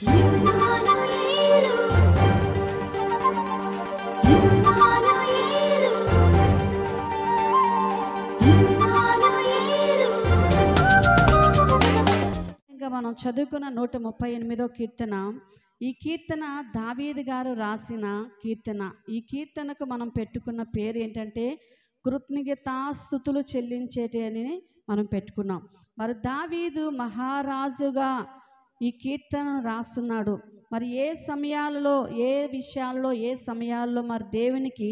ఇమ్మానుయేలు ఇమ్మానుయేలు ఇమ్మానుయేలు. ఇంకా మనం చదువుకున్న 138వ కీర్తన. ఈ కీర్తన దావీదు గారు రాసిన కీర్తన. ఈ కీర్తనకు మనం పెట్టుకున్న పేరు ఏంటంటే కృతజ్ఞతాస్తుతులు చెల్లించేటి అని మనం పెట్టుకున్నాం. మరి దావీదు మహారాజుగా ఈ కీర్తనను రాస్తున్నాడు. మరి ఏ సమయాలలో ఏ విషయాల్లో ఏ సమయాల్లో మరి దేవునికి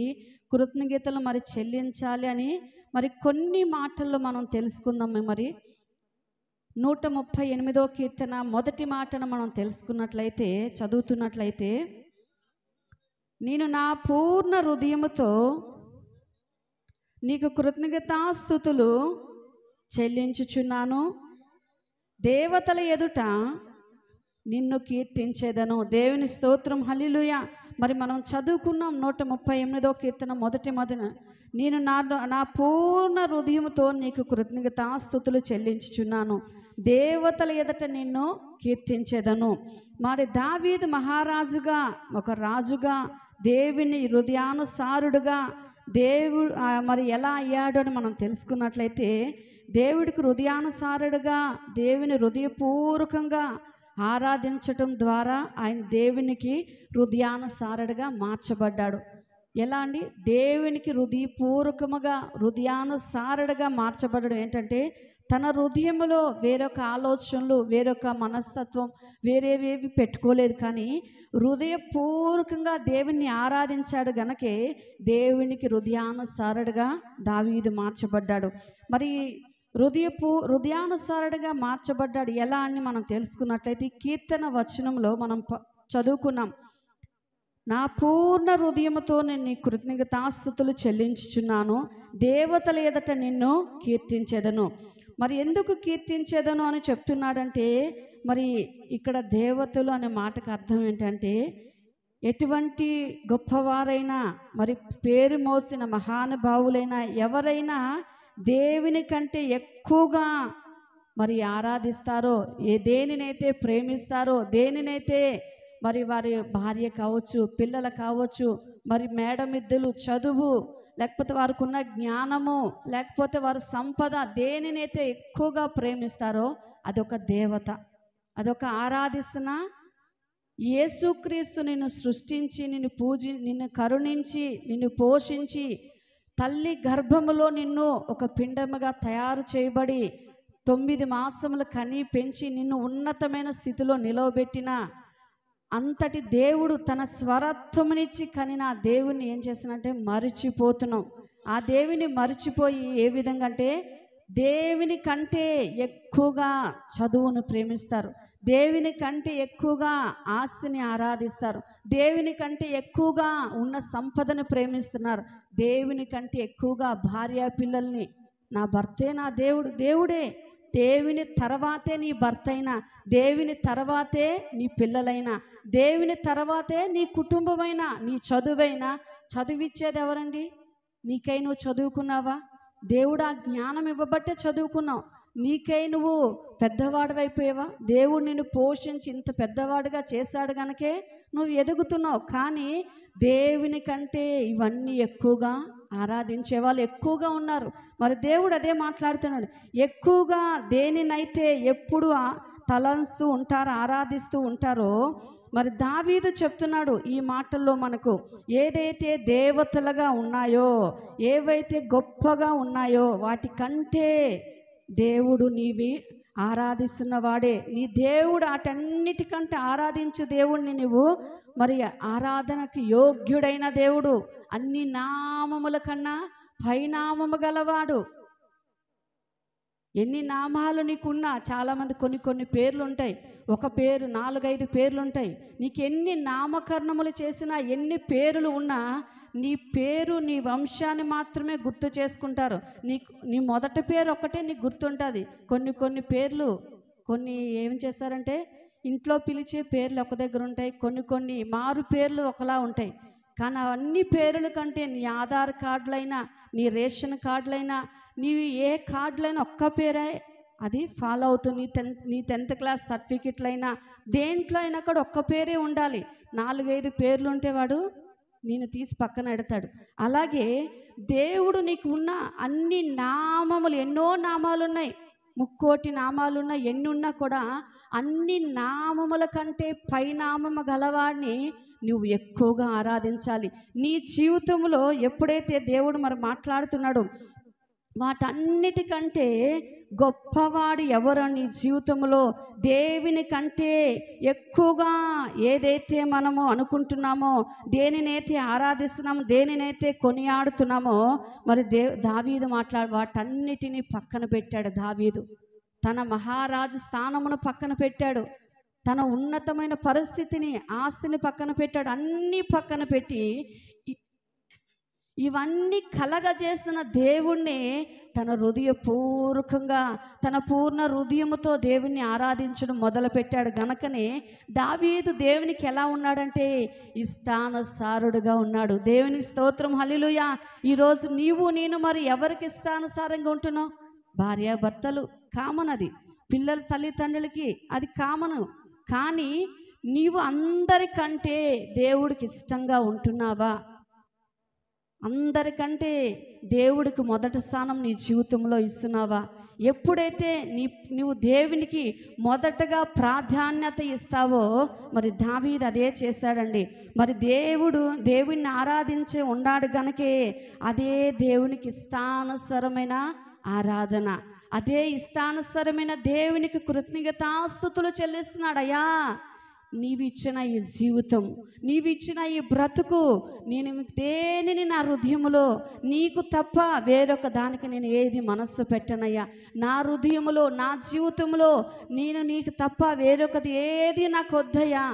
కృతజ్ఞతలు మరి చెల్లించాలి అని మరి కొన్ని మాటల్లో మనం తెలుసుకుందాం. మరి 138వ కీర్తన మొదటి మాటను మనం తెలుసుకున్నట్లయితే చదువుతున్నట్లయితే, నేను నా పూర్ణ హృదయముతో నీకు కృతజ్ఞతాస్తుతులు చెల్లించుచున్నాను, దేవతల ఎదుట నిన్ను కీర్తించేదను. దేవుని స్తోత్రం, హల్లెలూయా. మరి మనం చదువుకున్నాం 138వ కీర్తన మొదటి నేను నా పూర్ణ హృదయముతో నీకు కృతజ్ఞతాస్తుతులు చెల్లించుచున్నాను, దేవతల ఎదుట నిన్ను కీర్తించేదను. మరి దావీదు మహారాజుగా ఒక రాజుగా దేవుని హృదయానుసారుడుగా దేవుడు మరి ఎలా అయ్యాడు అని మనం తెలుసుకున్నట్లయితే, దేవుడికి హృదయానుసారుడుగా దేవుని హృదయపూర్వకంగా ఆరాధించటం ద్వారా ఆయన దేవునికి హృదయానుసారుడుగా మార్చబడ్డాడు. ఎలా అండి? దేవునికి హృదయపూర్వకముగా హృదయానుసారుడుగా మార్చబడడం ఏంటంటే, తన హృదయంలో వేరొక ఆలోచనలు వేరొక మనస్తత్వం వేరేవేవి పెట్టుకోలేదు, కానీ హృదయపూర్వకంగా దేవుణ్ణి ఆరాధించాడు గనకే దేవునికి హృదయానుసారుడుగా దావీదు మార్చబడ్డాడు. మరి హృదయానుసారుడుగా మార్చబడ్డాడు ఎలా అని మనం తెలుసుకున్నట్లయితే, కీర్తన వచనంలో మనం చదువుకున్నాం, నా పూర్ణ హృదయముతో నేను నీ కృతజ్ఞతాస్తుతులు చెల్లించుచున్నాను, దేవతల ఎదుట నిన్ను కీర్తించెదను. మరి ఎందుకు కీర్తించేదను అని చెప్తున్నాడంటే, మరి ఇక్కడ దేవతలు అనే మాటకు అర్థం ఏంటంటే, ఎటువంటి గొప్పవారైనా మరి పేరు మోసిన మహానుభావులైనా ఎవరైనా దేవుని కంటే ఎక్కువగా మరి ఆరాధిస్తారో, దేనినైతే ప్రేమిస్తారో, దేనినైతే మరి వారి భార్య కావచ్చు, పిల్లలు కావచ్చు, మరి మేడమిద్దలు చదువు, లేకపోతే వారికి ఉన్న జ్ఞానము, లేకపోతే వారి సంపద, దేనినైతే ఎక్కువగా ప్రేమిస్తారో అదొక దేవత, అదొక ఆరాధిస్తున్న. యేసుక్రీస్తు నిన్ను సృష్టించి నిన్ను కరుణించి నిన్ను పోషించి తల్లి గర్భములో నిన్ను ఒక పిండముగా తయారు చేయబడి 9 మాసములు కని పెంచి నిన్ను ఉన్నతమైన స్థితిలో నిలవబెట్టిన అంతటి దేవుడు తన స్వరత్వమునిచ్చి కనిన ఆ దేవుణ్ణి ఏం చేసినంటే మరిచిపోతున్నాం. ఆ దేవుని మరిచిపోయి ఏ విధంగా అంటే, దేవుని కంటే ఎక్కువగా చదువును ప్రేమిస్తారు, దేవుని కంటే ఎక్కువగా ఆస్తిని ఆరాధిస్తారు, దేవుని కంటే ఎక్కువగా ఉన్న సంపదను ప్రేమిస్తున్నారు, దేవుని కంటే ఎక్కువగా భార్య పిల్లల్ని, నా భర్తే నా దేవుడు, దేవుడే దేవుని తర్వాతే నీ భర్త అయినా, దేవుని తర్వాతే నీ పిల్లలైనా, దేవుని తర్వాతే నీ కుటుంబమైనా, నీ చదువైనా. చదువిచ్చేది ఎవరండి? నీకై నువ్వు చదువుకున్నావా? దేవుడు ఆ జ్ఞానం ఇవ్వబట్టే చదువుకున్నావు. నీకై నువ్వు పెద్దవాడివైపోయావా? దేవుడు నిన్ను పోషించి ఇంత పెద్దవాడిగా చేశాడు గనకే నువ్వు ఎదుగుతున్నావు. కానీ దేవుని కంటే ఇవన్నీ ఎక్కువగా ఆరాధించే వాళ్ళు ఎక్కువగా ఉన్నారు. మరి దేవుడు అదే మాట్లాడుతున్నాడు, ఎక్కువగా దేనినైతే ఎప్పుడు తలంస్తూ ఉంటారో, ఆరాధిస్తూ ఉంటారో, మరి దావీదు చెప్తున్నాడు ఈ మాటల్లో మనకు, ఏదైతే దేవతలుగా ఉన్నాయో, ఏవైతే గొప్పగా ఉన్నాయో వాటి కంటే దేవుడు నీవి ఆరాధిస్తున్న వాడే నీ దేవుడు. అటన్నిటికంటే ఆరాధించు దేవుడిని నువ్వు, మరి ఆరాధనకు యోగ్యుడైన దేవుడు, అన్ని నామముల కన్నా పైనామము గలవాడు. ఎన్ని నామాలు నీకున్నా, చాలామంది కొన్ని పేర్లు ఉంటాయి, ఒక పేరు 4-5 పేర్లు ఉంటాయి. నీకు ఎన్ని నామకరణములు చేసినా, ఎన్ని పేర్లు ఉన్నా, నీ పేరు నీ వంశాన్ని మాత్రమే గుర్తు చేసుకుంటారు. నీ మొదటి పేరు ఒక్కటే నీకు గుర్తుంటుంది. కొన్ని పేర్లు ఏం చేస్తారంటే, ఇంట్లో పిలిచే పేర్లు ఒక దగ్గర ఉంటాయి, కొన్ని మారు పేర్లు ఒకలా ఉంటాయి. కానీ అన్ని పేర్ల కంటే నీ ఆధార్ కార్డులైనా, నీ రేషన్ కార్డులైనా, నీవి ఏ కార్డులైనా ఒక్క పేరే అది ఫాలో అవుతూ నీ 10th క్లాస్ సర్టిఫికెట్లు అయినా దేంట్లో అయినా కూడా ఒక్క పేరే ఉండాలి. 4-5 పేర్లు ఉంటే వాడు నేను తీసి పక్కన ఎడతాడు. అలాగే దేవుడు నీకు ఉన్న అన్ని నామములు, ఎన్నో నామాలు ఉన్నాయి, 3,000,000 నామాలు ఉన్నాయి. ఎన్ని ఉన్నా కూడా అన్ని నామముల కంటే పైనామము గలవాడిని నువ్వు ఎక్కువగా ఆరాధించాలి. నీ జీవితంలో ఎప్పుడైతే దేవుడు మరి మాట్లాడుతున్నాడో వాటన్నిటికంటే గొప్పవాడు ఎవరో నీ జీవితంలో దేవుని కంటే ఎక్కువగా ఏదైతే మనము అనుకుంటున్నామో, దేనినైతే ఆరాధిస్తున్నామో, దేనినైతే కొనియాడుతున్నామో, మరి దావీదు వాటన్నిటినీ పక్కన పెట్టాడు. దావీదు తన మహారాజు స్థానమును పక్కన పెట్టాడు, తన ఉన్నతమైన పరిస్థితిని, ఆస్తిని పక్కన పెట్టాడు. అన్నీ పక్కన పెట్టి ఇవన్నీ కలగజేసిన దేవుణ్ణి తన హృదయపూర్వకంగా, తన పూర్ణ హృదయముతో దేవుణ్ణి ఆరాధించడం మొదలుపెట్టాడు. గనకనే దావీదు దేవునికి ఎలా ఉన్నాడంటే ఇష్టానుసారుడుగా ఉన్నాడు. దేవునికి స్తోత్రం, హల్లెలూయా. ఈరోజు నీవు నేను మరి ఎవరికి ఇష్టానుసారంగా ఉంటున్నావు? భార్యాభర్తలు కామన్, అది పిల్లల తల్లిదండ్రులకి అది కామను. కానీ నీవు అందరికంటే దేవుడికి ఇష్టంగా ఉంటున్నావా? అందరికంటే దేవుడికి మొదటి స్థానం నీ జీవితంలో ఇస్తున్నావా? ఎప్పుడైతే నువ్వు దేవునికి మొదటగా ప్రాధాన్యత ఇస్తావో, మరి దావీదు అదే చేశాడండి. మరి దేవుణ్ణి ఆరాధించే ఉన్నాడు గనకే అదే దేవునికి ఇష్టానుసరమైన ఆరాధన, అదే ఇష్టానుసరమైన దేవునికి కృతజ్ఞతాస్తుతులు చెల్లిస్తున్నాడు. అయ్యా, నీవిచ్చిన ఈ జీవితం, నీవిచ్చిన ఈ బ్రతుకు, నేను దేనిని నా హృదయములో నీకు తప్ప వేరొక దానికి నేను ఏది మనస్సు పెట్టనయ్యా. నా హృదయములో, నా జీవితంలో నేను నీకు తప్ప వేరొకది ఏది నాకు వద్దయ్యా.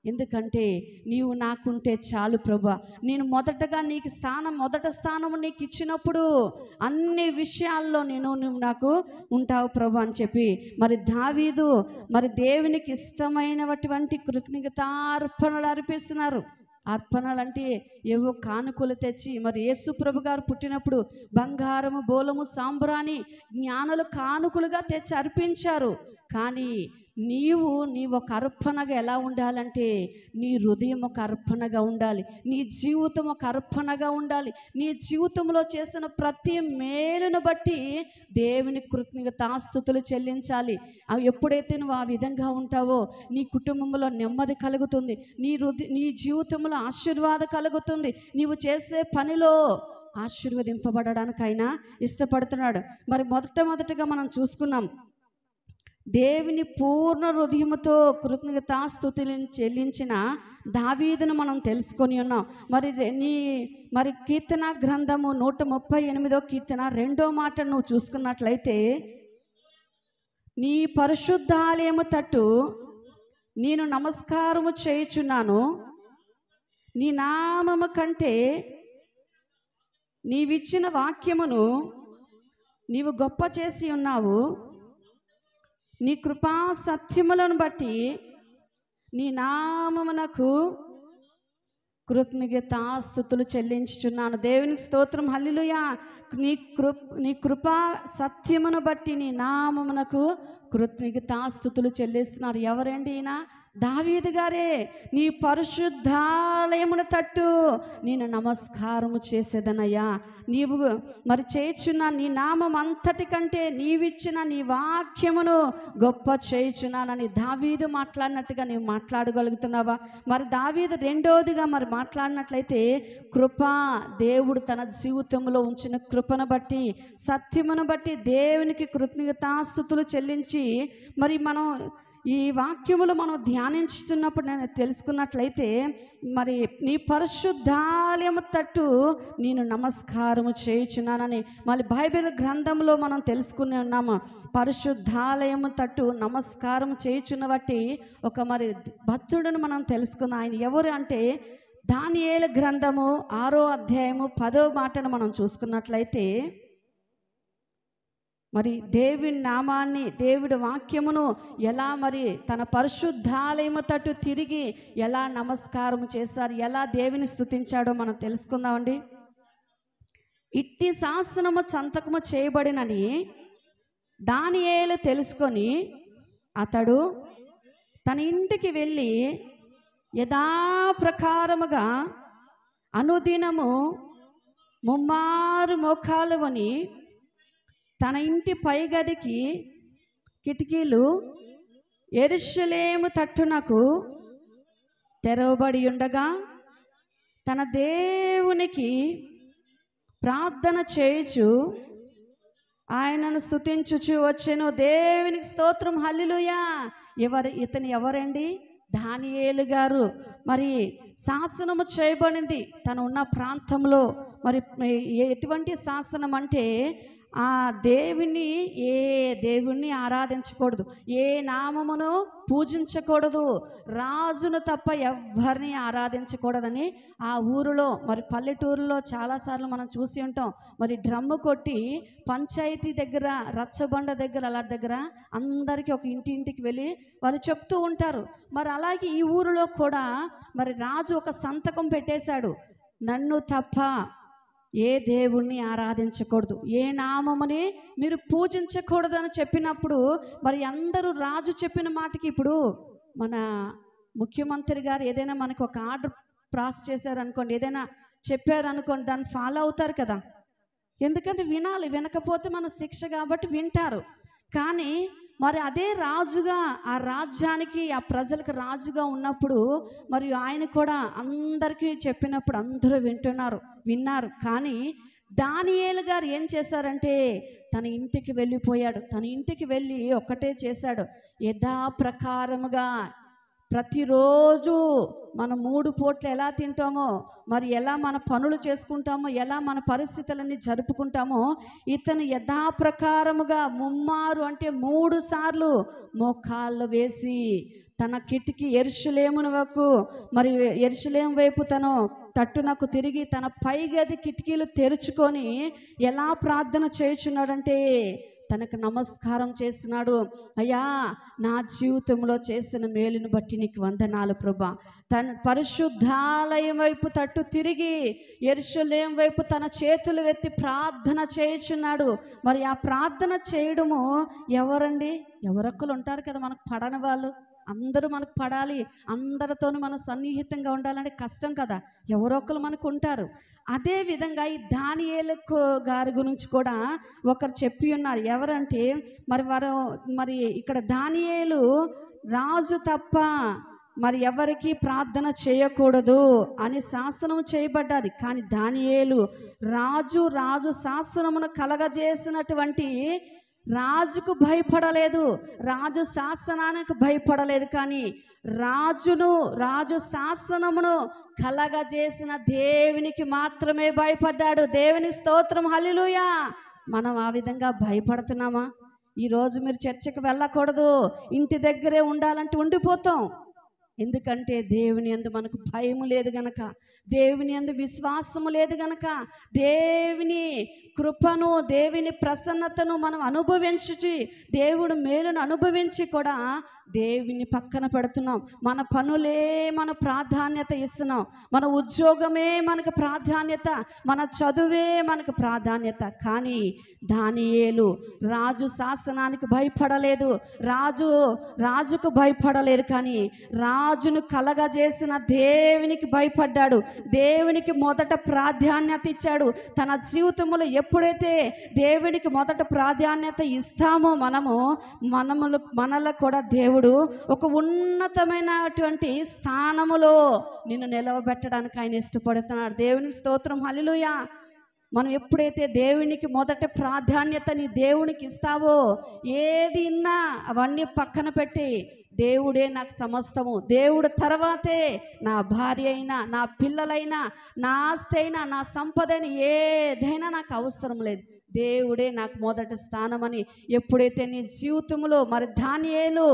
ఎందుకంటే నీవు నాకుంటే చాలు ప్రభువా. నేను మొదటగా నీకు మొదటి స్థానము నీకు ఇచ్చినప్పుడు అన్ని విషయాల్లో నువ్వు నాకు ఉంటావు ప్రభు అని చెప్పి మరి దావీదు మరి దేవునికి ఇష్టమైనటువంటి కృతజ్ఞతార్పణలు అర్పిస్తున్నారు. అర్పణలు అంటే ఏవో కానుకలు తెచ్చి, మరి యేసు ప్రభు గారు పుట్టినప్పుడు బంగారము, బోలము, సాంబ్రాణి, జ్ఞానులు కానుకలుగా తెచ్చి అర్పించారు. కానీ నీవు ఒక అర్పణగా ఎలా ఉండాలంటే నీ హృదయం ఒక అర్పణగా ఉండాలి, నీ జీవితం ఒక అర్పణగా ఉండాలి. నీ జీవితంలో చేసిన ప్రతి మేలును బట్టి దేవుని కృతజ్ఞతాస్తుతులు చెల్లించాలి. ఎప్పుడైతే నువ్వు ఆ విధంగా ఉంటావో నీ కుటుంబంలో నెమ్మది కలుగుతుంది, నీ జీవితంలో ఆశీర్వాదం కలుగుతుంది. నీవు చేసే పనిలో ఆశీర్వదింపబడడానికి ఆయన ఇష్టపడుతున్నాడు. మరి మొదటగా మనం చూసుకున్నాం, దేవుని పూర్ణ హృదయముతో కృతజ్ఞతాస్తుతులను చెల్లించిన దావీదును మనం తెలుసుకొని ఉన్నాం. మరి కీర్తన గ్రంథము 138వ కీర్తన 2వ మాట నువ్వు చూసుకున్నట్లయితే, నీ పరిశుద్ధాలయము తట్టు నేను నమస్కారము చేయుచున్నాను, నీ నామము కంటే నీవిచ్చిన వాక్యమును నీవు గొప్ప చేసి ఉన్నావు, నీ కృపా సత్యములను బట్టి నీ నామమునకు కృతజ్ఞతాస్తుతులు చెల్లించుచున్నాను. దేవునికి స్తోత్రం, హల్లెలూయా. నీ కృపా సత్యమును బట్టి నీ నామమునకు కృతజ్ఞతాస్తుతులు చెల్లిస్తున్నారు. ఎవరండి ఈయన? దావీదు గారే. నీ పరిశుద్ధాలయమును తట్టు నేను నమస్కారము చేసేదనయ్యా. నీవు మరి చేయుచున్న నీ నామం అంతటికంటే నీవిచ్చిన నీ వాక్యమును గొప్ప చేయుచున్నానని దావీదు మాట్లాడినట్టుగా నీవు మాట్లాడగలుగుతున్నావా? మరి దావీదు రెండోదిగా మరి మాట్లాడినట్లయితే కృప, దేవుడు తన జీవితంలో ఉంచిన కృపను బట్టి, సత్యమును బట్టి దేవునికి కృతజ్ఞతాస్తుతులు చెల్లించి మరి మనం ఈ వాక్యములు మనం ధ్యానించుతున్నప్పుడు నేను తెలుసుకున్నట్లయితే, మరి నీ పరిశుద్ధాలయము తట్టు నేను నమస్కారము చేయుచున్నానని మళ్ళీ బైబిల్ గ్రంథంలో మనం తెలుసుకుని ఉన్నాము. పరిశుద్ధాలయము తట్టు నమస్కారం చేయుచున్న బట్టి ఒక మరి భక్తుడును మనం తెలుసుకున్నాం. ఆయన ఎవరు అంటే దానియేలు గ్రంథము 6వ అధ్యాయము 10వ మాటను మనం చూసుకున్నట్లయితే, మరి దేవుని నామాన్ని, దేవుడి వాక్యమును ఎలా మరి తన పరిశుద్ధాలయము తట్టు తిరిగి ఎలా నమస్కారం చేశారు, ఎలా దేవుని స్తుతించాడో మనం తెలుసుకుందామండి. ఇట్టి శాసనము సంతకము చేయబడినని దానియేలు తెలుసుకొని అతడు తన ఇంటికి వెళ్ళి యథాప్రకారముగా అనుదినము ముమ్మారు మోకాలు వని తన ఇంటి పైగదికి కిటికీలు యెరూషలేము తట్టునకు తెరవబడి ఉండగా తన దేవునికి ప్రార్థన చేయుచు ఆయనను స్తుతించుచు వచ్చెను. దేవునికి స్తోత్రం, హల్లెలూయా. ఇతను ఎవరండి? దానియేలు గారు. మరి శాసనము చేయబడింది తను ఉన్న ప్రాంతంలో. మరి ఎటువంటి శాసనం అంటే ఆ దేవుణ్ణి ఆరాధించకూడదు, ఏ నామమును పూజించకూడదు, రాజును తప్ప ఎవ్వరిని ఆరాధించకూడదని ఆ ఊరిలో, మరి పల్లెటూరులో చాలాసార్లు మనం చూసి ఉంటాం. మరి డ్రమ్ము కొట్టి పంచాయతీ దగ్గర, రచ్చబండ దగ్గర, అలా దగ్గర అందరికీ ఒక ఇంటింటికి వెళ్ళి వాళ్ళు చెప్తూ ఉంటారు. మరి అలాగే ఈ ఊరిలో కూడా మరి రాజు ఒక సంతకం పెట్టేశాడు, నన్ను తప్ప ఏ దేవుణ్ణి ఆరాధించకూడదు, ఏ నామముని మీరు పూజించకూడదు అని చెప్పినప్పుడు మరి అందరూ రాజు చెప్పిన మాటకి, ఇప్పుడు మన ముఖ్యమంత్రి గారు ఏదైనా మనకు ఒక ఆర్డర్ పాస్ చేశారనుకోండి, ఏదైనా చెప్పారనుకోండి, దాన్ని ఫాలో అవుతారు కదా. ఎందుకంటే వినాలి, వినకపోతే మన శిక్ష కాబట్టి వింటారు. కానీ మరి అదే రాజుగా ఆ రాజ్యానికి, ఆ ప్రజలకు రాజుగా ఉన్నప్పుడు మరి ఆయన కూడా అందరికీ చెప్పినప్పుడు అందరూ విన్నారు. కానీ దానియేలు గారు ఏం చేశారంటే తన ఇంటికి వెళ్ళిపోయాడు. తన ఇంటికి వెళ్ళి ఒక్కటే చేశాడు, యథాప్రకారముగా ప్రతిరోజు మనం 3 పూట్లు ఎలా తింటామో, మరి ఎలా మన పనులు చేసుకుంటామో, ఎలా మన పరిస్థితులన్నీ జరుపుకుంటామో, ఇతను యథాప్రకారముగా ముమ్మారు అంటే 3 సార్లు మోకాళ్ళు వేసి తన కిటికీ యెరూషలేము వైపు తను తట్టునకు తిరిగి తన పైగది కిటికీలు తెరుచుకొని ఎలా ప్రార్థన చేయుచున్నాడంటే తనకు నమస్కారం చేస్తున్నాడు. అయ్యా, నా జీవితంలో చేసిన మేలును బట్టి నీకు వందనాలు ప్రభా. తన పరిశుద్ధాలయం వైపు తట్టు తిరిగి యెరూషలేము వైపు తన చేతులు ఎత్తి ప్రార్థన చేయుచున్నాడు. మరి ఆ ప్రార్థన చేయడము ఎవరండి? ఎవరొక్కరు ఉంటారు కదా మనకు పడని వాళ్ళు. అందరూ మనకు పడాలి, అందరితోనూ మనం సన్నిహితంగా ఉండాలంటే కష్టం కదా. ఎవరొక్కరు మనకు ఉంటారు. అదే విధంగా ఈ దానియేలు గారి గురించి కూడా ఒకరు చెప్పి ఉన్నారు. ఎవరంటే మరి ఇక్కడ దానియేలు రాజు తప్ప మరి ఎవరికి ప్రార్థన చేయకూడదు అని శాసనం చేయబడ్డది. కానీ దానియేలు రాజు శాసనమును కలగజేసినటువంటి రాజుకు భయపడలేదు, రాజు శాసనానికి భయపడలేదు. కానీ రాజు శాసనమును కలగజేసిన దేవునికి మాత్రమే భయపడ్డాడు. దేవునికి స్తోత్రం, హల్లెలూయా. మనం ఆ విధంగా భయపడుతున్నామా? ఈరోజు మీరు చర్చకు వెళ్ళకూడదు, ఇంటి దగ్గరే ఉండాలంటే ఉండిపోతాం. ఎందుకంటే దేవుని యందు మనకు భయము లేదు గనక, దేవుని యందు విశ్వాసము లేదు గనక, దేవుని కృపను, దేవుని ప్రసన్నతను మనం అనుభవించి, దేవుడు మేలును అనుభవించి కూడా దేవుని పక్కన పెడుతున్నాం. మన పనులే మన ప్రాధాన్యత ఇస్తున్నాం, మన ఉద్యోగమే మనకు ప్రాధాన్యత, మన చదువే మనకు ప్రాధాన్యత. కానీ దానియేలు రాజు శాసనానికి భయపడలేదు, రాజుకు భయపడలేదు. కానీ రాజును కలగజేసిన దేవునికి భయపడ్డాడు. దేవునికి మొదట ప్రాధాన్యత ఇచ్చాడు. తన జీవితంలో ఎప్పుడైతే దేవునికి మొదట ప్రాధాన్యత ఇస్తామో మనలో కూడా దేవుడు ఒక ఉన్నతమైనటువంటి స్థానములో నిన్ను నిలవబెట్టడానికి ఆయన ఇష్టపడుతున్నాడు. దేవునికి స్తోత్రం, హల్లెలూయా. మనం ఎప్పుడైతే దేవునికి మొదట ప్రాధాన్యత నీ దేవునికి ఇస్తావో, ఏది ఇన్నా అవన్నీ పక్కన పెట్టి దేవుడే నాకు సమస్తము, దేవుడు తర్వాతే నా భార్య అయినా, నా పిల్లలైనా, నా ఆస్తి అయినా, నా సంపద అయినా, ఏదైనా నాకు అవసరం లేదు, దేవుడే నాకు మొదటి స్థానమని ఎప్పుడైతే నీ జీవితంలో మరి దానియేలు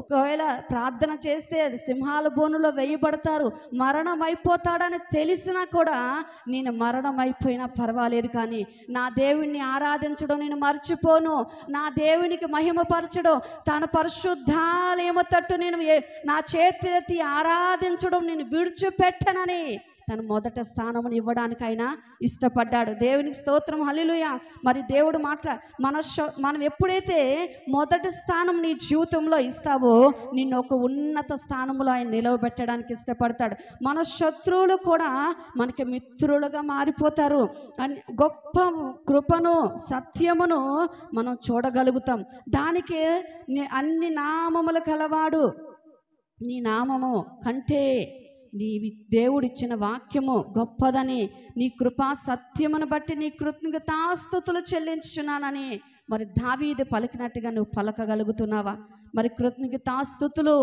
ఒకవేళ ప్రార్థన చేస్తే సింహాల బోనులో వేయబడతారు, మరణం అయిపోతాడని తెలిసినా కూడా నేను మరణం అయిపోయినా పర్వాలేదు, కానీ నా దేవుణ్ణి ఆరాధించడం నేను మర్చిపోను, నా దేవునికి మహిమపరచడం, తన పరిశుద్ధాలయము తట్టు నేను నా చేతులెత్తి ఆరాధించడం నేను విడిచిపెట్టనని తన మొదట స్థానమును ఇవ్వడానికి ఆయన ఇష్టపడ్డాడు. దేవునికి స్తోత్రం, హల్లెలూయా. మరి దేవుడు మనం ఎప్పుడైతే మొదటి స్థానం నీ జీవితంలో ఇస్తావో నిన్ను ఒక ఉన్నత స్థానంలో ఆయన నిలవబెట్టడానికి ఇష్టపడతాడు. మన శత్రువులు కూడా మనకి మిత్రులుగా మారిపోతారు. గొప్ప కృపను, సత్యమును మనం చూడగలుగుతాం. దానికి అన్ని నామములు కలవాడు. నీ నామము కంటే నీ దేవుడిచ్చిన వాక్యము గొప్పదని, నీ కృపా సత్యమును బట్టి నీ కృతజ్ఞతాస్తుతులు చెల్లించుచున్నానని మరి దావీదు పలికినట్టుగా నువ్వు పలకగలుగుతున్నావా? మరి కృతజ్ఞతాస్తుతులు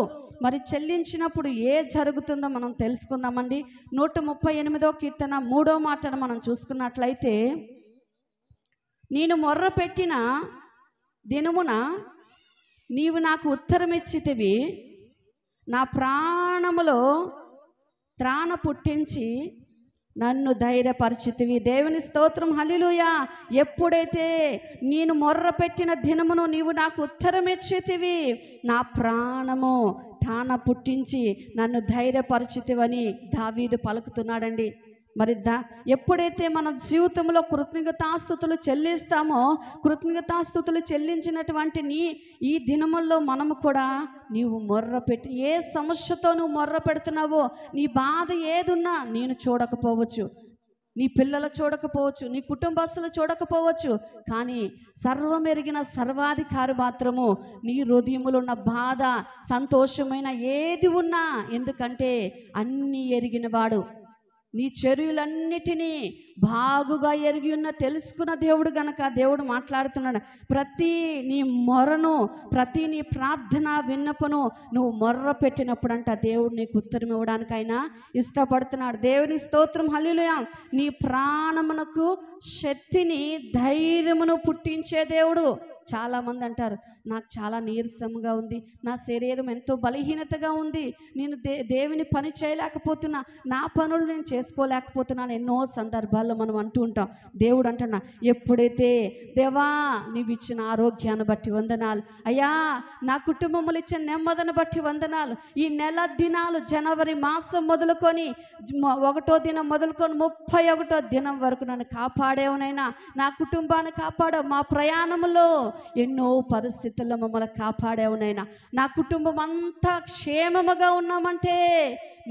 మరి చెల్లించినప్పుడు ఏ జరుగుతుందో మనం తెలుసుకుందామండి. 138వ కీర్తన 3వ మాటను మనం చూసుకున్నట్లయితే, నేను మొర్ర పెట్టిన దినమున నీవు నాకు ఉత్తరమిచ్చితివి, నా ప్రాణములో త్రాణ పుట్టించి నన్ను ధైర్యపరిచితివి. దేవుని స్తోత్రం, హల్లెలూయా. ఎప్పుడైతే నేను మొర్ర పెట్టిన దినమును నీవు నాకు ఉత్తరమిచ్చితివి, నా ప్రాణము తాన పుట్టించి నన్ను ధైర్యపరిచితివని దావీదు పలుకుతున్నాడండి. మరి ఎప్పుడైతే మన జీవితంలో కృతజ్ఞతాస్తుతులు చెల్లిస్తామో, కృతజ్ఞతాస్తుతులు చెల్లించినటువంటి ఈ దినముల్లో మనము కూడా నీవు మొర్ర పెట్టి, ఏ సమస్యతో నువ్వు మొర్ర పెడుతున్నావో, నీ బాధ ఏదున్నా నేను చూడకపోవచ్చు, నీ పిల్లలు చూడకపోవచ్చు, నీ కుటుంబస్తులు చూడకపోవచ్చు, కానీ సర్వమెరిగిన సర్వాధికారి మాత్రము నీ హృదయములో ఉన్న బాధ, సంతోషమైన ఏది ఉన్నా, ఎందుకంటే అన్నీ ఎరిగినవాడు, నీ చర్యలన్నిటినీ బాగుగా ఎరిగి ఉన్న తెలుసుకున్న దేవుడు గనక దేవుడు మాట్లాడుతున్నాడు. ప్రతి నీ మొరను, ప్రతి నీ ప్రార్థన విన్నపను నువ్వు మొర్ర పెట్టినప్పుడంట దేవుడు నీకు ఉత్తరం ఇవ్వడానికి ఆయన ఇష్టపడుతున్నాడు. దేవుని స్తోత్రం, హల్లెలూయా. నీ ప్రాణమునకు శక్తిని, ధైర్యమును పుట్టించే దేవుడు. చాలామంది అంటారు, నాకు చాలా నీరసంగా ఉంది, నా శరీరం ఎంతో బలహీనతగా ఉంది, నేను దేవుని పని చేయలేకపోతున్నా, నా పనులు నేను చేసుకోలేకపోతున్నాను, ఎన్నో సందర్భాల్లో మనం అంటూ ఉంటాం. దేవుడు అంటున్నా, ఎప్పుడైతే దేవా నీవు ఇచ్చిన ఆరోగ్యాన్ని బట్టి వందనాలు అయ్యా, నా కుటుంబములు ఇచ్చిన నెమ్మదిని బట్టి వందనాలు, ఈ నెల దినాలు జనవరి మాసం మొదలుకొని 1వ దినం మొదలుకొని 31వ దినం వరకు నన్ను కాపాడేవునైనా, నా కుటుంబాన్ని కాపాడావు, మా ప్రయాణంలో ఎన్నో పరిస్థితుల్లో మమ్మల్ని కాపాడేవునైనా, నా కుటుంబం అంతా క్షేమముగా ఉన్నామంటే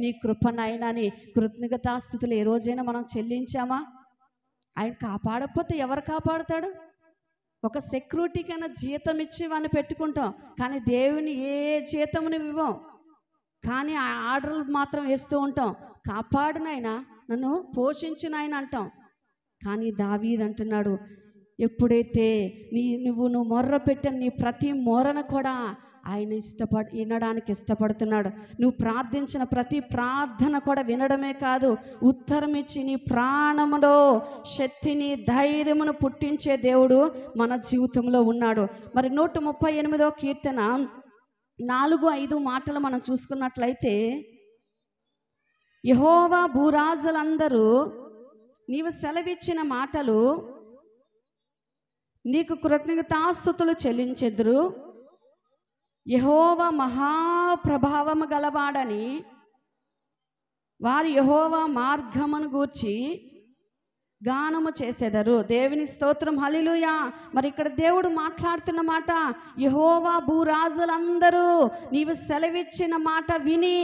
నీ కృపనైనా, నీ కృతజ్ఞతాస్తుతులు ఏ రోజైనా మనం చెల్లించామా? ఆయన కాపాడకపోతే ఎవరు కాపాడుతాడు? ఒక సెక్యూరిటీకైనా జీతం ఇచ్చి వాడిని పెట్టుకుంటాం, కానీ దేవుని ఏ జీతముని ఇవ్వం, కానీ ఆ ఆర్డర్లు మాత్రం వేస్తూ ఉంటాం. కాపాడునైనా, నన్ను పోషించునైనా అంటాం. కానీ దావీదు అంటున్నాడు, ఎప్పుడైతే నువ్వు మొర్ర పెట్టిన నీ ప్రతి మొరను కూడా ఆయన వినడానికి ఇష్టపడుతున్నాడు. నువ్వు ప్రార్థించిన ప్రతి ప్రార్థన కూడా వినడమే కాదు, ఉత్తరం ఇచ్చి నీ ప్రాణములో శక్తిని, ధైర్యమును పుట్టించే దేవుడు మన జీవితంలో ఉన్నాడు. మరి 138వ కీర్తన 4-5 మాటలు మనం చూసుకున్నట్లయితే, యెహోవా భూరాజులందరూ నీవు సెలవిచ్చిన మాటలు నీకు కృతజ్ఞతాస్తుతులు చెల్లించెదరు, యెహోవా మహాప్రభావము గలవాడని వారు యెహోవా మార్గమును గూర్చి గానము చేసేదరు. దేవుని స్తోత్రం, హల్లెలూయా. మరి ఇక్కడ దేవుడు మాట్లాడుతున్న మాట, యెహోవా భూరాజులందరూ నీవు సెలవిచ్చిన మాట విని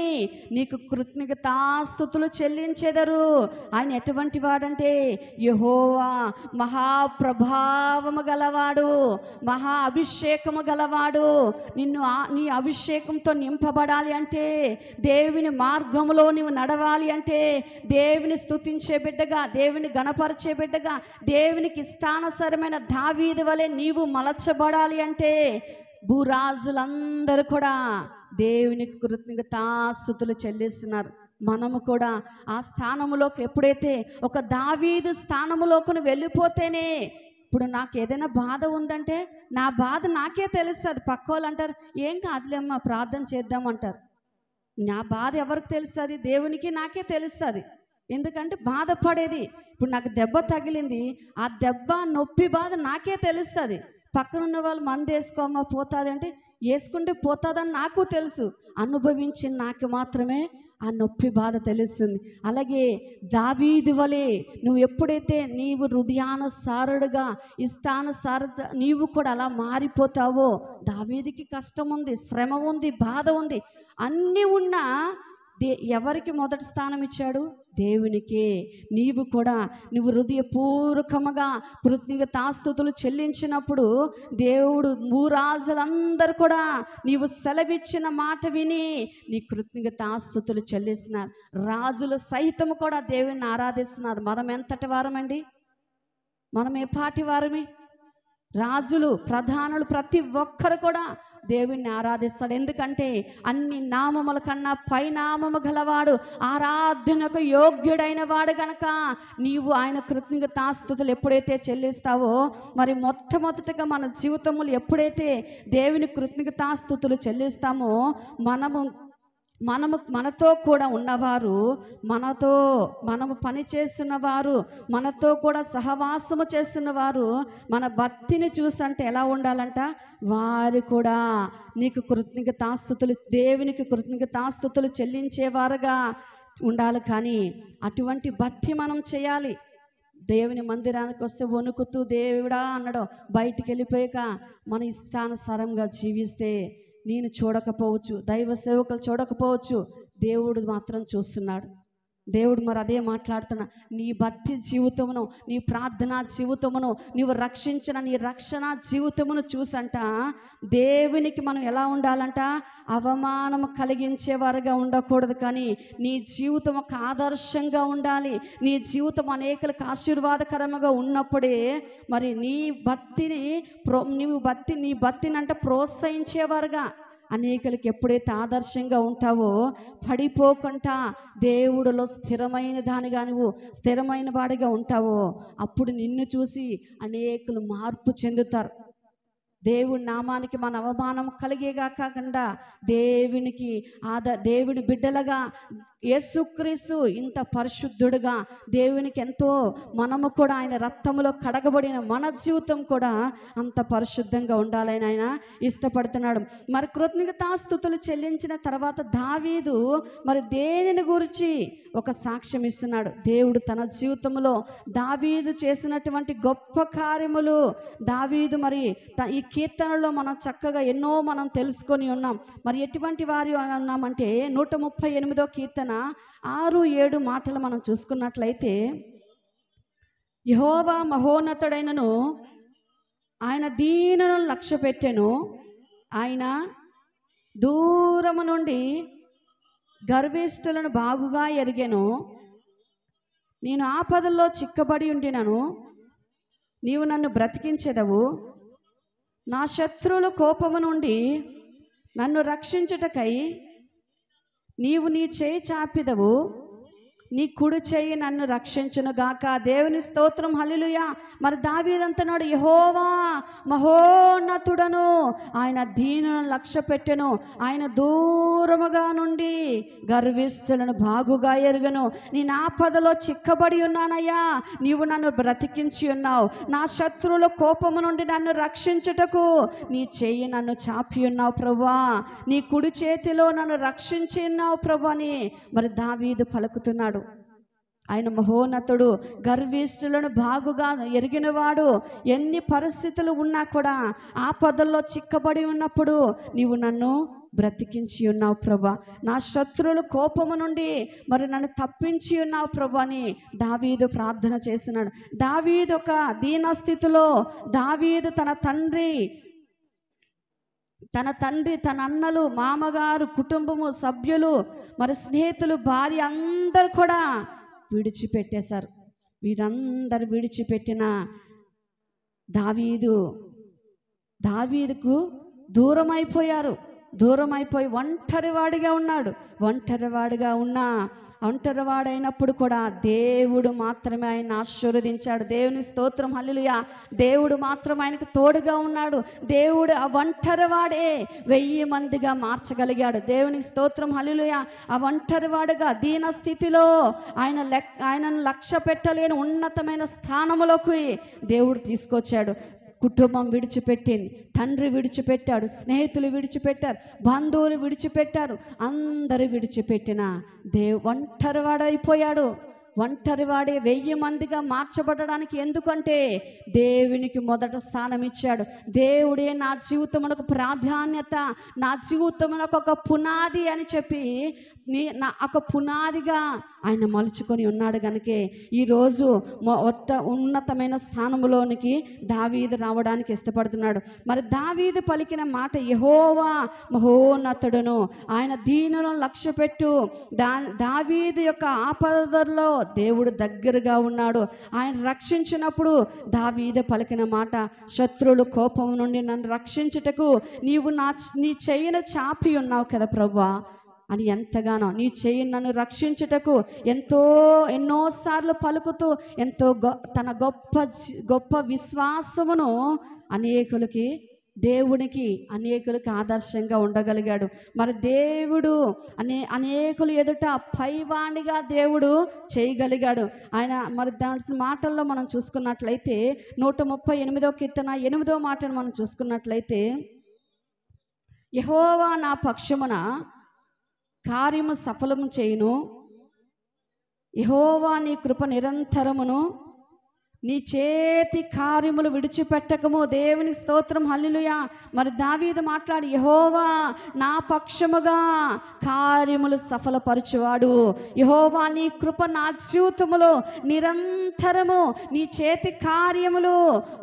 నీకు కృతజ్ఞతాస్తుతులు చెల్లించెదరు. ఆయన ఎటువంటి వాడంటే, యెహోవా మహాప్రభావము గలవాడు, మహా అభిషేకము గలవాడు. నీ అభిషేకంతో నింపబడాలి అంటే, దేవుని మార్గములో నీవు నడవాలి అంటే, దేవుని స్తుతించే బిడ్డగా, దేవుని గణపరిచే బిడ్డగా, దేవునికి ఇష్టానుసారమైన దావీదు వలె నీవు మలచబడాలి అంటే, భూరాజులందరూ కూడా దేవునికి కృతజ్ఞతాస్తుతులు చెల్లిస్తున్నారు. మనము కూడా ఆ స్థానములోకి ఎప్పుడైతే ఒక దావీదు స్థానములోకి వెళ్ళిపోతేనే, ఇప్పుడు నాకు ఏదైనా బాధ ఉందంటే నా బాధ నాకే తెలుస్తుంది. పక్క వాళ్ళు అంటారు, ఏం కాదులేమ్మా ప్రార్థన చేద్దామంటారు. నా బాధ ఎవరికి తెలుస్తుంది? దేవునికి నాకే తెలుస్తుంది. ఎందుకంటే బాధపడేది, ఇప్పుడు నాకు దెబ్బ తగిలింది, ఆ దెబ్బ నొప్పి బాధ నాకే తెలుస్తుంది. పక్కనున్న వాళ్ళు మందు వేసుకోమా పోతుంది అంటే వేసుకుంటే పోతుందని నాకు తెలుసు. అనుభవించి నాకు మాత్రమే ఆ నొప్పి బాధ తెలుస్తుంది. అలాగే దావీదు వలె నువ్వు ఎప్పుడైతే నీవు హృదయానుసారుడుగా ఇష్టానుసార నీవు కూడా అలా మారిపోతావో, దావీదుకి కష్టం ఉంది, శ్రమ ఉంది, బాధ ఉంది, అన్నీ ఉన్నా ఎవరికి మొదటి స్థానం ఇచ్చాడు? దేవునికే. నీవు కూడా నువ్వు హృదయపూర్వకముగా కృతజ్ఞతాస్తుతులు చెల్లించినప్పుడు దేవుడు భూరాజులందరూ కూడా నీవు సెలవిచ్చిన మాట విని నీ కృతజ్ఞతాస్తుతులు చెల్లిస్తున్నారు. రాజులు సైతము కూడా దేవుని ఆరాధిస్తున్నారు. మనం ఎంతటి వారమండి? మనం ఏ పాటి వారమే? రాజులు, ప్రధానులు, ప్రతి ఒక్కరు కూడా దేవుణ్ణి ఆరాధిస్తాడు. ఎందుకంటే అన్ని నామముల కన్నా పైనామము గలవాడు, ఆరాధనకు యోగ్యుడైన వాడు గనక నీవు ఆయన కృతజ్ఞతాస్తుతులు ఎప్పుడైతే చెల్లిస్తావో, మరి మొట్టమొదటిగా మన జీవితములు ఎప్పుడైతే దేవుని కృతజ్ఞతాస్తుతులు చెల్లిస్తామో, మనతో కూడా ఉన్నవారు, మనము పని చేస్తున్నవారు, మనతో కూడా సహవాసము చేస్తున్నవారు మన భక్తిని చూసంటే ఎలా ఉండాలంట? వారు కూడా నీకు కృతజ్ఞతాస్తుతులు, దేవునికి కృతజ్ఞతాస్తుతులు చెల్లించేవారుగా ఉండాలి. కానీ అటువంటి భక్తి మనం చేయాలి. దేవుని మందిరానికి వస్తే వణుకుతూ దేవుడా అనడం, బయటికి వెళ్ళిపోయాక మన ఇష్టానుసారంగా జీవిస్తే నేను చూడకపోవచ్చు, దైవ సేవకులు చూడకపోవచ్చు, దేవుడు మాత్రం చూస్తున్నాడు. దేవుడు మరి అదే మాట్లాడుతున్నా, నీ భక్తి జీవితమును, నీ ప్రార్థనా జీవితమును, నీవు రక్షించిన నీ రక్షణ జీవితమును చూసంట దేవునికి మనం ఎలా ఉండాలంట? అవమానము కలిగించేవారుగా ఉండకూడదు. కానీ నీ జీవితం ఒక ఆదర్శంగా ఉండాలి. నీ జీవితం అనేకులకు ఆశీర్వాదకరంగా ఉన్నప్పుడే మరి నీ భక్తిని అంటే ప్రోత్సహించేవారుగా, అనేకులకి ఎప్పుడైతే ఆదర్శంగా ఉంటావో, పడిపోకుండా దేవుడిలో స్థిరమైన దానిగా నువ్వు స్థిరమైన వాడిగా ఉంటావో, అప్పుడు నిన్ను చూసి అనేకులు మార్పు చెందుతారు. దేవుడి నామానికి మన అవమానం కలిగేగా కాకుండా దేవుని బిడ్డలుగా యేసుక్రీస్తు ఇంత పరిశుద్ధుడుగా దేవునికి ఎంతో, మనము కూడా ఆయన రక్తములో కడగబడిన మన జీవితం కూడా అంత పరిశుద్ధంగా ఉండాలని ఆయన ఇష్టపడుతున్నాడు. మరి కృతజ్ఞతాస్తుతులు చెల్లించిన తర్వాత దావీదు మరి దేనిని గురించి ఒక సాక్ష్యం ఇస్తున్నాడు. దేవుడు తన జీవితంలో దావీదు చేసినటువంటి గొప్ప కార్యములు, దావీదు మరి ఈ కీర్తనలో మనం చక్కగా ఎన్నో మనం తెలుసుకొని ఉన్నాం. మరి ఎటువంటి వారి ఉన్నామంటే 138వ కీర్తన 6-7 మాటలు మనం చూసుకున్నట్లయితే, యెహోవా మహోన్నతుడైనను, ఆయన దీనులను లక్ష్యపెట్టెను, ఆయన దూరము నుండి గర్విష్ఠులను బాగుగా ఎరిగెను. నేను ఆపదల్లో చిక్కబడి ఉండినను, నీవు నన్ను బ్రతికించెదవు. నా శత్రువుల కోపము నుండి నన్ను రక్షించుటకై నీవు నీ చేయి చాపిదవు, నీ కుడి చేయి నన్ను రక్షించును గాక. దేవుని స్తోత్రం, హల్లెలూయా. మరి దావీదు అంటున్నాడు, యెహోవా మహోన్నతుడను, ఆయన దీనులను లక్ష్యపెట్టెను, ఆయన దూరముగా నుండి గర్విష్ఠులను బాగుగా ఎరుగను. నేను ఆపదలో చిక్కబడి ఉన్నానయ్యా, నీవు నన్ను బ్రతికించి ఉన్నావు. నా శత్రువుల కోపము నుండి నన్ను రక్షించుటకు నీ చెయ్యి నన్ను చాపి ఉన్నావు ప్రభువా, నీ కుడి చేతిలో నన్ను రక్షించి ఉన్నావు ప్రభు అని మరి దావీదు పలుకుతున్నాడు. ఆయన మహోన్నతుడు, గర్విష్ఠులను బాగుగా ఎరిగినవాడు. ఎన్ని పరిస్థితులు ఉన్నా కూడా ఆపదల్లో చిక్కబడి ఉన్నప్పుడు నీవు నన్ను బ్రతికించి ఉన్నావు ప్రభా, నా శత్రువుల కోపము నుండి మరి నన్ను తప్పించి ఉన్నావు ప్రభు అని దావీదు ప్రార్థన చేస్తున్నాడు. దావీదు ఒక దీనస్థితిలో, దావీదు తన తండ్రి, తన అన్నలు, మామగారు, కుటుంబము సభ్యులు, మరి స్నేహితులు, భార్య అందరూ కూడా విడిచిపెట్టేశారు. వీరందరూ విడిచిపెట్టిన దావీదుకు దూరం అయిపోయి ఒంటరివాడిగా ఉన్నాడు. ఒంటరివాడైనప్పుడు కూడా దేవుడు మాత్రమే ఆయన ఆశీర్వదించాడు. దేవుని స్తోత్రం, హల్లెలూయా. దేవుడు మాత్రం ఆయనకు తోడుగా ఉన్నాడు. దేవుడు ఆ ఒంటరివాడే 1000 మందిగా మార్చగలిగాడు. దేవుని స్తోత్రం, హల్లెలూయా. ఆ ఒంటరివాడుగా దీన స్థితిలో ఆయనను లక్ష్య పెట్టలేని ఉన్నతమైన స్థానములోకి దేవుడు తీసుకొచ్చాడు. కుటుంబం విడిచిపెట్టింది, తండ్రి విడిచిపెట్టాడు, స్నేహితులు విడిచిపెట్టారు, బంధువులు విడిచిపెట్టారు. అందరూ విడిచిపెట్టిన ఒంటరివాడైపోయాడు. ఒంటరివాడే 1000 మందిగా మార్చబడడానికి. ఎందుకంటే దేవునికి మొదట స్థానం ఇచ్చాడు. దేవుడే నా జీవితమునకు ప్రాధాన్యత, నా జీవితమునకు ఒక పునాది అని చెప్పి నా ఒక పునాదిగా ఆయన మలుచుకొని ఉన్నాడు. కనుకే ఈరోజు ఉన్నతమైన స్థానంలోనికి దావీదు రావడానికి ఇష్టపడుతున్నాడు. మరి దావీదు పలికిన మాట, యెహోవా మహోన్నతుడును, ఆయన దీనులను లక్ష్యపెట్టు. దావీదు యొక్క ఆపదలో దేవుడు దగ్గరగా ఉన్నాడు. ఆయన రక్షించినప్పుడు దావీదు పలికిన మాట, శత్రువుల కోపం నుండి నన్ను రక్షించుటకు నీవు నీ చెయ్యిని చాపి ఉన్నావు కదా ప్రభువా అని ఎంతగానో, నీ చెయ్యి నన్ను రక్షించుటకు ఎన్నోసార్లు పలుకుతూ తన గొప్ప విశ్వాసమును దేవునికి అనేకులకి ఆదర్శంగా ఉండగలిగాడు. మరి దేవుడు అనేకులు ఎదుట పైవాణిగా దేవుడు చేయగలిగాడు ఆయన. మరి దాని మాటల్లో మనం చూసుకున్నట్లయితే 138వ కీర్తన 8వ మాటను మనం చూసుకున్నట్లయితే, యెహోవా నా పక్షమున కార్యము సఫలము చేయును, యెహోవా నీ కృప నిరంతరమును, నీ చేతి కార్యములు విడిచిపెట్టకము. దేవుని స్తోత్రం, హల్లెలూయా. మరి దావీదు మాట్లాడి, యెహోవా నా పక్షముగా కార్యములు సఫలపరచువాడు, యెహోవా నీ కృప నా జీవితములో నిరంతరము, నీ చేతి కార్యములు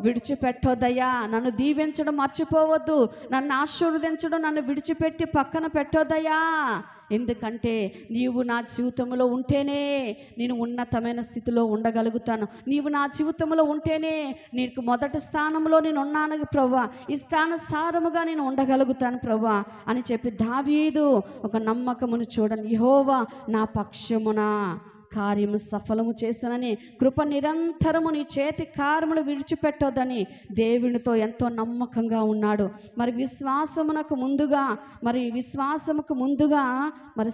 విడిచిపెట్టొద్దయ్యా. నన్ను దీవించడం మర్చిపోవద్దు, నన్ను ఆశీర్వదించడం నన్ను విడిచిపెట్టి పక్కన పెట్టొద్దయ్యా. ఎందుకంటే నీవు నా జీవితంలో ఉంటేనే నేను ఉన్నతమైన స్థితిలో ఉండగలుగుతాను. నీవు నా జీవితంలో ఉంటేనే నీకు మొదటి స్థానంలో నేను ఉన్నాను ప్రభువా, ఈ స్థానసారముగా నేను ఉండగలుగుతాను ప్రభువా అని చెప్పి దావీదు ఒక నమ్మకమును చూడండి. యెహోవా నా పక్షమున కార్యము సఫలము చేశానని, కృప నిరంతరము నీ చేతి కార్యములు విడిచిపెట్టొద్దని దేవునితో ఎంతో నమ్మకంగా ఉన్నాడు. మరి విశ్వాసమునకు ముందుగా మరి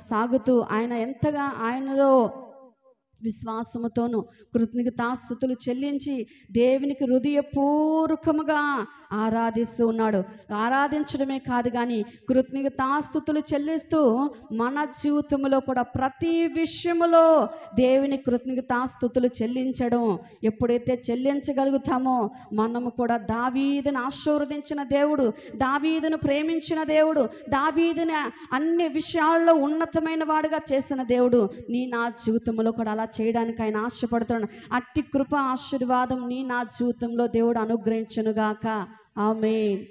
సాగుతూ ఆయన ఎంతగా ఆయనలో విశ్వాసముతోను కృతజ్ఞతాస్తుతులు చెల్లించి దేవునికి హృదయపూర్వకముగా ఆరాధిస్తూ ఉన్నాడు. ఆరాధించడమే కాదు కానీ కృతజ్ఞతాస్తుతులు చెల్లిస్తూ మన జీవితంలో కూడా ప్రతి విషయములో దేవుని కృతజ్ఞతాస్తుతులు చెల్లించడం ఎప్పుడైతే చెల్లించగలుగుతామో మనము కూడా దావీదును ఆశీర్వదించిన దేవుడు, దావీదును ప్రేమించిన దేవుడు, దావీదుని అన్ని విషయాల్లో ఉన్నతమైన వాడుగా చేసిన దేవుడు నా జీవితంలో కూడా అలా చేయడానికి ఆయన ఆశపడుతున్నాడు. అట్టి కృప ఆశీర్వాదం నా జీవితంలో దేవుడు అనుగ్రహించునుగాక. ఆమేన్.